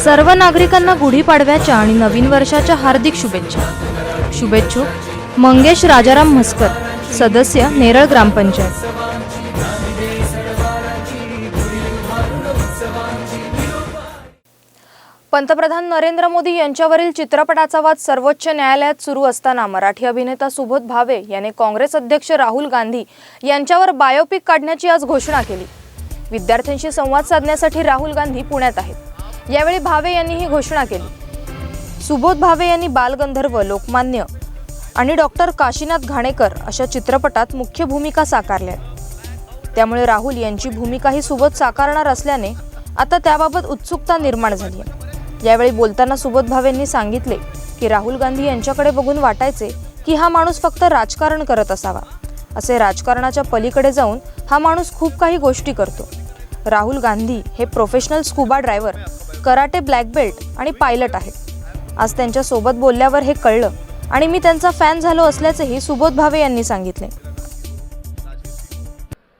सर्व नागरिकांना गुढीपाडव्याच्या आणि नवीन वर्षाच्या हार्दिक शुभेच्छा। शुभेच्छुक मंगेश राजाराम म्हस्कर, सदस्य नेरळ ग्रामपंचायत। पंतप्रधान नरेंद्र मोदी यांच्यावरील चित्रपटाचा वाद सर्वोच्च न्यायालयात सुरू असताना मराठी अभिनेता सुबोध भावे याने काँग्रेस अध्यक्ष राहुल गांधी यांच्यावर बायोपिक काढण्याची आज घोषणा केली। विद्यार्थ्यांशी संवाद साधण्यासाठी राहुल गांधी पुण्यात आहेत। यावेळी भावे यांनी ही घोषणा केली। सुबोध भावे यांनी बालगंधर्व, लोकमान्य आणि डॉक्टर काशीनाथ घाणेकर अशा चित्रपटात मुख्य भूमिका साकारल्या। त्यामुळे राहुल यांची भूमिकाही सुबोध साकारणार असल्याने आता त्याबाबत उत्सुकता निर्माण झाली आहे। यावेळी बोलताना सुबोध भावेंनी सांगितले की राहुल गांधी यांच्याकडे बघून वाटायचे की हा माणूस फक्त राजकारण करत असावा, असे राजकारणाच्या पलीकडे जाऊन हा माणूस खूप काही गोष्टी करतो। राहुल गांधी हे professional scuba driver, karate black belt आणि पायलट आहेत। आज त्यांच्या सोबत बोलल्यावर हे कळलं आणि मी त्यांचा फॅन झालो असल्याचेही सुबोध भावे यांनी सांगितले।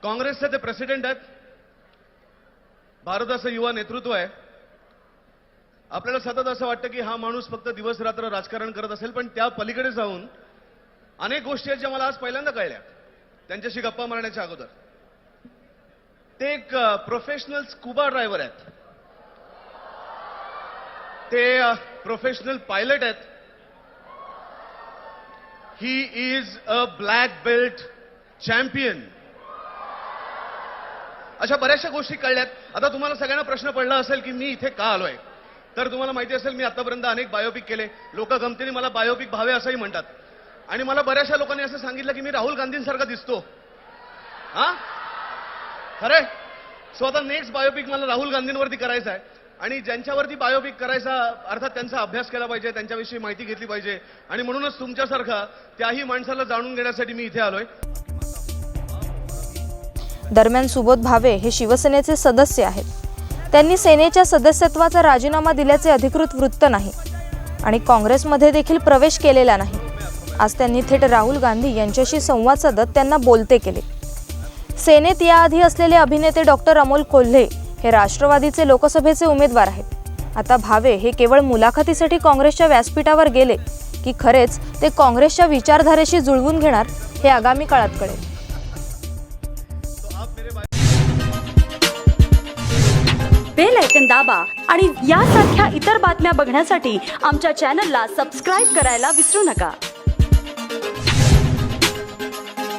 काँग्रेसचे ते प्रेसिडेंट आहेत, भारताचं युवा नेतृत्व आहे। आपल्याला सतत असं वाटतं की हा माणूस फक्त दिवस रात्र राजकारण करत असेल, पण त्या पलीकडे जाऊन अनेक गोष्टी आहेत ज्या मला आज पहिल्यांदा कळल्या त्यांच्याशी गप्पा मारण्याच्या अगोदर। ते एक प्रोफेशनल स्कूबा ड्रायव्हर आहेत, ते प्रोफेशनल पायलट आहेत, he is a black belt champion. अशा बऱ्याचशा गोष्टी कळल्यात। आता तुम्हाला सगळ्यांना प्रश्न पडला असेल की मी इथे का आलोय, तर तुम्हाला माहिती असेल मी आतापर्यंत अनेक बायोपिक केले। लोक गमतीने मला बायोपिक भावे असंही म्हणतात आणि मला बऱ्याचशा लोकांनी असं सांगितलं की मी राहुल गांधींसारखा दिसतो। हा खरंय। सो आता नेक्स्ट बायोपिक मला राहुल गांधींवरती करायचा आहे आणि ज्यांच्यावरती बायोपिक करायचा अर्थात त्यांचा अभ्यास केला पाहिजे, त्यांच्याविषयी माहिती घेतली पाहिजे आणि म्हणूनच तुमच्यासारखा त्याही माणसाला जाणून घेण्यासाठी मी इथे आलोय। दरम्यान सुबोध भावे हे शिवसेनेचे सदस्य आहेत। त्यांनी सेनेच्या सदस्यत्वाचा राजीनामा दिल्याचे अधिकृत वृत्त नाही आणि काँग्रेसमध्ये देखील प्रवेश केलेला नाही। आज त्यांनी थेट राहुल गांधी यांच्याशी संवाद साधत त्यांना बोलते केले। सेनेत याआधी असलेले अभिनेते डॉक्टर अमोल कोल्हे हे राष्ट्रवादीचे लोकसभेचे उमेदवार आहेत। आता भावे हे केवळ मुलाखतीसाठी काँग्रेसच्या व्यासपीठावर गेले की खरेच ते काँग्रेसच्या विचारधारेशी जुळवून घेणार हे आगामी काळात कळेल। बेल आयकॉन दाबा आणि यासारख्या इतर बातम्या बघण्यासाठी आमच्या चॅनलला सबस्क्राइब करायला विसरू नका।